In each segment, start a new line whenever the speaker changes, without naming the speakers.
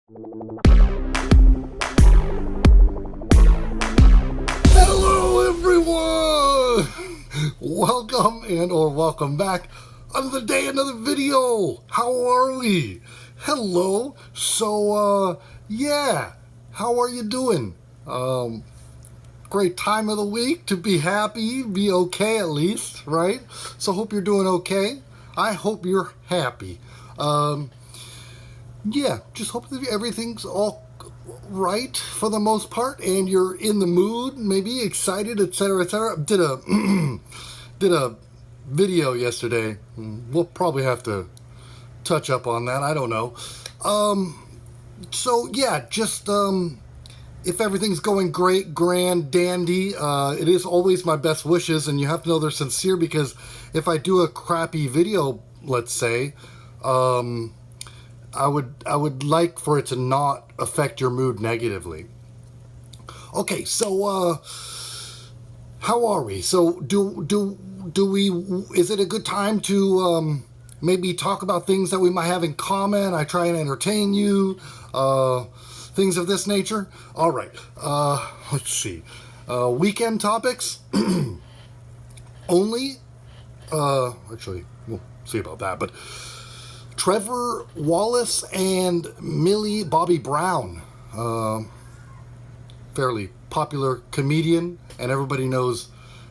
Hello everyone! Welcome or welcome back. Another day, another video. How are we? Hello. So, yeah. How are you doing? Great time of the week to be happy, be okay at least, right? So hope you're doing okay. I hope you're happy. Yeah, just hope that everything's all right for the most part, and you're in the mood, maybe excited, etc., etc. Did a video yesterday. We'll probably have to touch up on that. I don't know. So yeah, just if everything's going great, grand, dandy, it is always my best wishes, and you have to know they're sincere, because if I do a crappy video, let's say, I would like for it to not affect your mood negatively. Okay, so how are we? So do we? Is it a good time to maybe talk about things that we might have in common? I try and entertain you, things of this nature. All right. Let's see. Weekend topics only. Actually, we'll see about that, but. Trevor Wallace and Millie Bobby Brown, fairly popular comedian, and everybody knows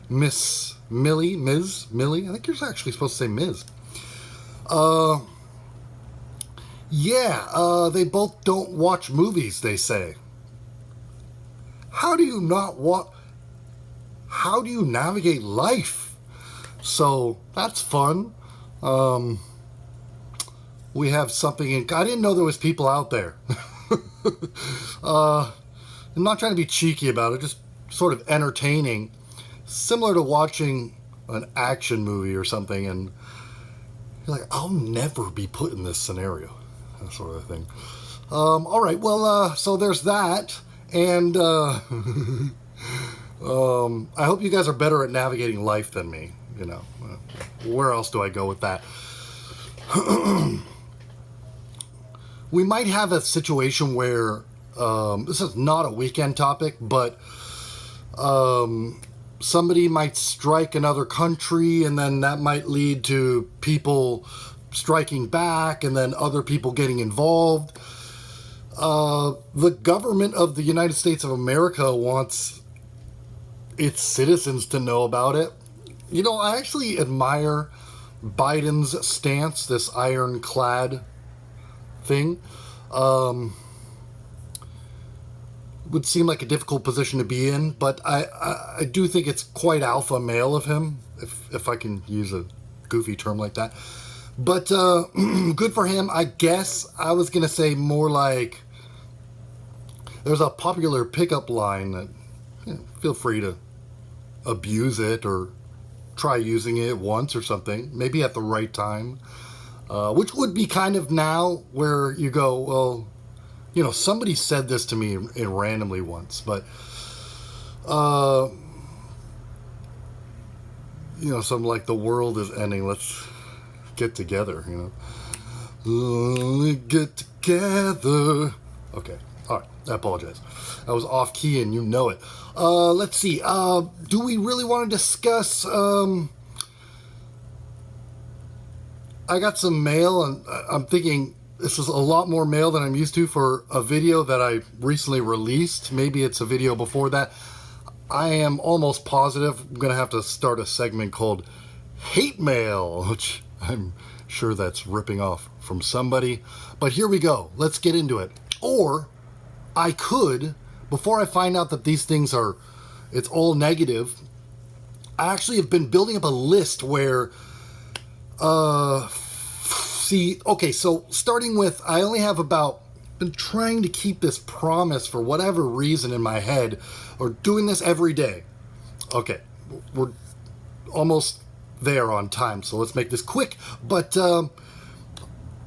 Ms. Millie. I think you're actually supposed to say Ms. Yeah, they both don't watch movies, they say. How do you not watch? How do you navigate life? So that's fun. We have something in... I didn't know there was people out there. I'm not trying to be cheeky about it, just sort of entertaining. Similar to watching an action movie or something, and you're like, I'll never be put in this scenario. That sort of thing. All right, well, so there's that. And I hope you guys are better at navigating life than me. You know, where else do I go with that? We might have a situation where, this is not a weekend topic, but somebody might strike another country, and then that might lead to people striking back, and then other people getting involved. The government of the United States of America wants its citizens to know about it. You know, I actually admire Biden's stance, this ironclad thing. Would seem like a difficult position to be in, but I do think it's quite alpha male of him, if I can use a goofy term like that. But good for him, I guess. I was gonna say more like, there's a popular pickup line that, you know, feel free to abuse it or try using it once or something, maybe at the right time. Which would be kind of now where you go, well, you know, somebody said this to me randomly once, but, you know, something like the world is ending, let's get together, you know. Get together. Okay, all right, I apologize. I was off key and you know it. Let's see, do we really want to discuss, I got some mail, and I'm thinking this is a lot more mail than I'm used to for a video that I recently released. Maybe it's a video before that. I am almost positive I'm going to have to start a segment called Hate Mail, which I'm sure that's ripping off from somebody. But here we go. Let's get into it. Or I could, before I find out that these things are, it's all negative, I actually have been building up a list where... see, okay, so starting with, I only have been trying to keep this promise for whatever reason in my head, or doing this every day. Okay, we're almost there on time, so let's make this quick, but, I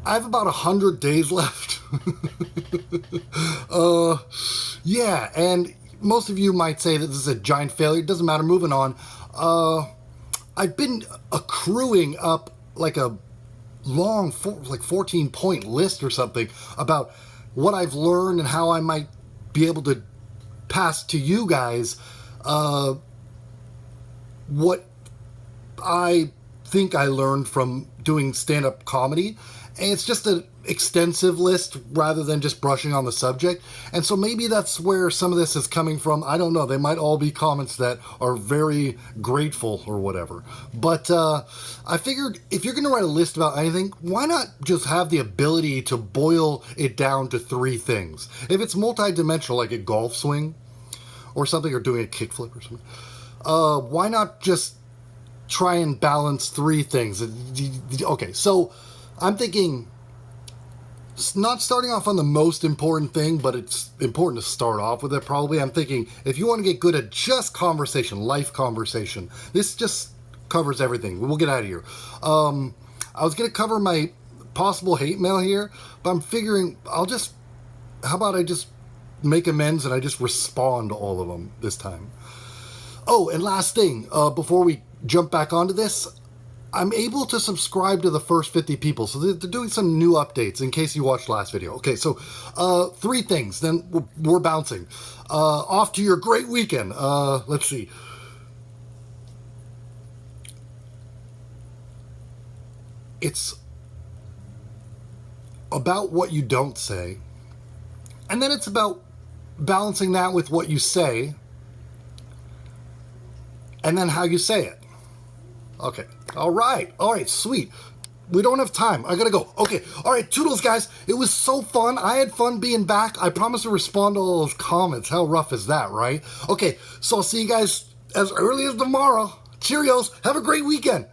have about 100 days left. Yeah, and most of you might say that this is a giant failure. It doesn't matter, moving on. I've been accruing up like a long, like 14-point list or something about what I've learned and how I might be able to pass to you guys what I think I learned from doing stand-up comedy. And it's just an extensive list rather than just brushing on the subject. And so maybe that's where some of this is coming from. I don't know. They might all be comments that are very grateful or whatever. But I figured if you're going to write a list about anything, why not just have the ability to boil it down to 3 things? If it's multi-dimensional, like a golf swing or something, or doing a kickflip or something, why not just try and balance 3 things? Okay, so I'm thinking, not starting off on the most important thing, but it's important to start off with it probably. I'm thinking, if you want to get good at just conversation, life conversation, this just covers everything. We'll get out of here. I was going to cover my possible hate mail here, but I'm figuring how about I just make amends and I just respond to all of them this time. Oh, and last thing, before we jump back onto this, I'm able to subscribe to the first 50 people. So they're doing some new updates in case you watched last video. Okay, so 3 things, then we're bouncing. Off to your great weekend. Let's see. It's about what you don't say. And then it's about balancing that with what you say. And then how you say it. Okay. All right, sweet. We don't have time. I gotta go. Okay, all right, toodles, guys. It was so fun. I had fun being back. I promise to respond to all those comments. How rough is that, right? Okay, so I'll see you guys as early as tomorrow. Cheerios. Have a great weekend.